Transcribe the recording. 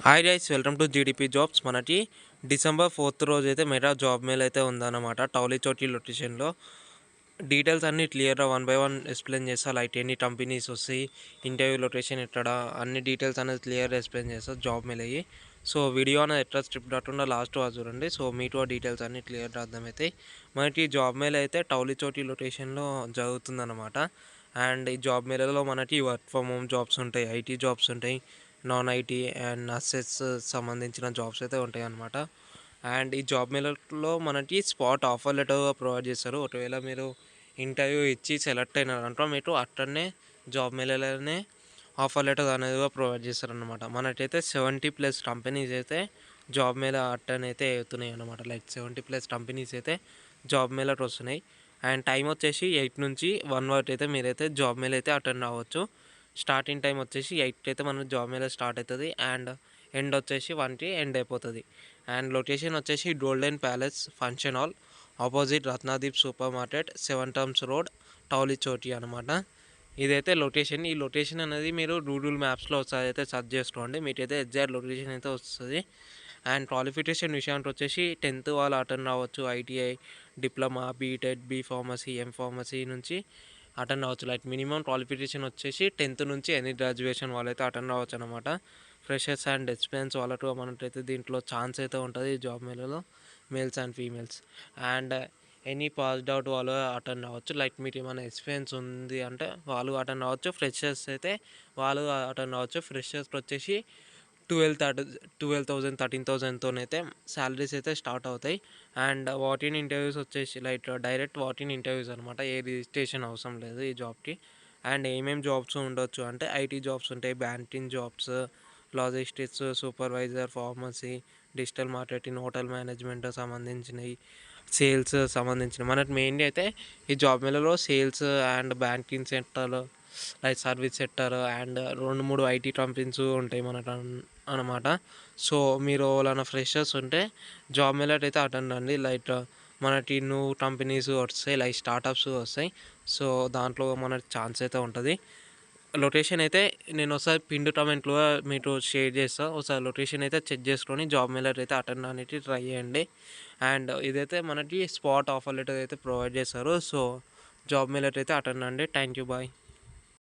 Hi guys, welcome to GDP jobs. మనకి December 4th రోజు అయితే మెగా జాబ్ మెయిల్ అయితే ఉందన్నమాట. టౌలీ చోటి లొకేషన్లో డీటెయిల్స్ అన్నీ క్లియర్గా 1 by 1 ఎక్స్ప్లెయిన్ చేస్తా. లైక్ ఎన్ని కంపెనీస్ వస్తాయి, ఇంటర్వ్యూ లొకేషన్ ఎక్కడ, అన్ని డీటెయిల్స్ అనేది క్లియర్గా ఎక్స్ప్లెయిన్ చేస్తా జాబ్ మెయిల్ అయ్యి. సో వీడియో అనేది ఎట్లా స్ట్రిప్ కాకుండా లాస్ట్ వరకు చూడండి. సో మీతో డీటెయిల్స్ అన్నీ క్లియర్గా అర్థమవుతాయి. మనకి జాబ్ మెయిల్ అయితే టౌలీ చోటి లొకేషన్లో జరుగుతుందన్నమాట. అండ్ ఈ జాబ్ మెయిల్లో మనకి వర్క్ ఫ్రమ్ హోమ్ జాబ్స్ ఉంటాయి, ఐటీ జాబ్స్ ఉంటాయి, నాన్ ఐటీ అండ్ నర్సెస్ సంబంధించిన జాబ్స్ అయితే ఉంటాయి అన్నమాట. అండ్ ఈ జాబ్ మేళలో మనకి స్పాట్ ఆఫర్ లెటర్ ప్రొవైడ్ చేస్తారు. ఒకవేళ మీరు ఇంటర్వ్యూ ఇచ్చి సెలెక్ట్ అయినారంటే మీకు అక్కడనే జాబ్ మేళలోనే ఆఫర్ లెటర్ అనేది ప్రొవైడ్ చేస్తారనమాట. మనకైతే 70+ కంపెనీస్ అయితే జాబ్ మేళ అటెండ్ అయితే అవుతున్నాయి అనమాట. లైక్ 70+ కంపెనీస్ అయితే జాబ్ మేళకి వస్తున్నాయి. అండ్ టైం వచ్చేసి 8 నుంచి 1 వరకు అయితే మీరైతే జాబ్ మేళ అయితే అటెండ్ అవ్వచ్చు. స్టార్టింగ్ టైం వచ్చేసి 8 అయితే మన జాబ్ మేళ స్టార్ట్ అవుతుంది. అండ్ ఎండ్ వచ్చేసి 1కి ఎండ్ అయిపోతుంది. అండ్ లొకేషన్ వచ్చేసి golden palace function hall opposite Ratnadeep super market, 7 tombs road, Toli Chowki అనమాట. ఇదైతే లొకేషన్. ఈ లొకేషన్ అనేది మీరు గూగుల్ మ్యాప్స్లో ఒకసారి అయితే సెర్చ్ చేసుకోండి, మీకైతే ఎగ్జాక్ట్ లొకేషన్ అయితే వస్తుంది. అండ్ క్వాలిఫికేషన్ విషయానికి వచ్చేసి 10th వాళ్ళు అటెండ్ అవ్వచ్చు. ITI, diploma, BTech, B pharmacy, M pharmacy నుంచి అటెండ్ అవ్వచ్చు. లైక్ మినిమం క్వాలిఫికేషన్ వచ్చేసి 10th నుంచి ఎనీ గ్రాడ్యుయేషన్ వాళ్ళైతే అటెండ్ అవ్వచ్చు అనమాట. ఫ్రెషర్స్ అండ్ ఎక్స్పీరియన్స్ వాళ్ళకు మనకైతే దీంట్లో ఛాన్స్ అయితే ఉంటుంది ఈ జాబ్ మేళలో, males and females. And any passed out వాళ్ళు అటెండ్ అవ్వచ్చు. లైక్ మీకు ఏమైనా ఎక్స్పీరియన్స్ ఉంది అంటే వాళ్ళు అటెండ్ అవ్వచ్చు. ఫ్రెషర్స్ అయితే వాళ్ళు అటెండ్ అవ్వచ్చు. ఫ్రెషర్స్కి వచ్చేసి 12,000 13,000తోనైతే శాలరీస్ అయితే స్టార్ట్ అవుతాయి. అండ్ వాటిన్ ఇంటర్వ్యూస్ వచ్చేసి లైక్ డైరెక్ట్ వాటిన్ ఇంటర్వ్యూస్ అనమాట. ఏ రిజిస్ట్రేషన్ అవసరం లేదు ఈ జాబ్కి. అండ్ ఏమేమి జాబ్స్ ఉండొచ్చు అంటే ఐటీ జాబ్స్ ఉంటాయి, banking jobs, logistics, supervisor, pharmacy, digital marketing, hotel management సంబంధించినవి, సేల్స్ సంబంధించిన. మనకు మెయిన్గా అయితే ఈ జాబ్ మేళలో sales and banking sector, like service sector and 2-3 IT companies ఉంటాయి మనకు అనమాట. సో మీరు ఎవరైనా ఫ్రెషర్స్ ఉంటే జాబ్ మేళకి అయితే అటెండ్ అండి. లైక్ మనకి న్యూ కంపెనీస్ వస్తాయి, లైక్ స్టార్టప్స్ వస్తాయి. సో దాంట్లో మనకి ఛాన్స్ అయితే ఉంటుంది. లొకేషన్ అయితే నేను ఒకసారి పిండ్ కామెంట్లో మీకు షేర్ చేస్తాను. ఒకసారి లొకేషన్ అయితే చెక్ చేసుకొని జాబ్ మేళకి అయితే అటెండ్ అనేది ట్రై చేయండి. అండ్ ఇదైతే మనకి స్పాట్ ఆఫర్ లెటర్ అయితే ప్రొవైడ్ చేస్తారు. సో జాబ్ మేళకి అయితే అటెండ్ అండి. Thank you, bye.